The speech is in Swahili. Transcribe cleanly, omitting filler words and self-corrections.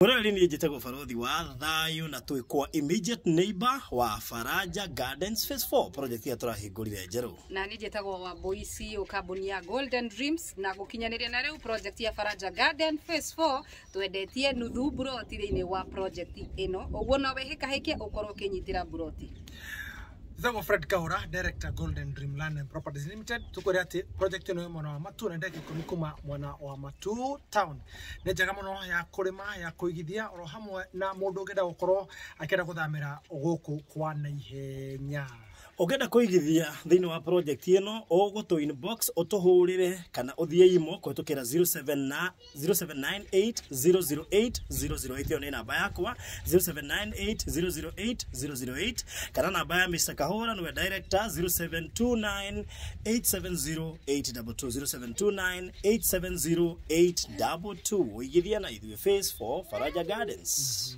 Murali ni jitego farodhi wa thayo na tuikwa immediate neighbor wa Faraja Gardens Phase 4 project ya turahingurire njeru. Na ni jitego wa Boisi ukambuni ya Golden Dreams na gukinyaniria na riu project ya Faraja Garden Phase 4 twendetie nuthu broti thini wa project ino. Uguo no wehika hike ukorwo kinyitira broti. Zango Fred Kaura, Director Golden Dream Land and Properties Limited. Tukore ati project ino mwana wa Matu na ndeke kuma mwana wa Matu town. Ne jaga muno ya kurima ya kuigithia oro hamwe na mundu ugenda gukorwo akenda guthamira guku kwa naihenya. Ogenda kuigithia thini wa project ino ogutu inbox utuhurire kana uthie imo kutukira 0798008008 yo ni namba yakwa 0798008008 kana namba ya Mr. Kahora no director 0729870822 0729870822 igithia na ithuĩ Phase 4 Faraja Gardens.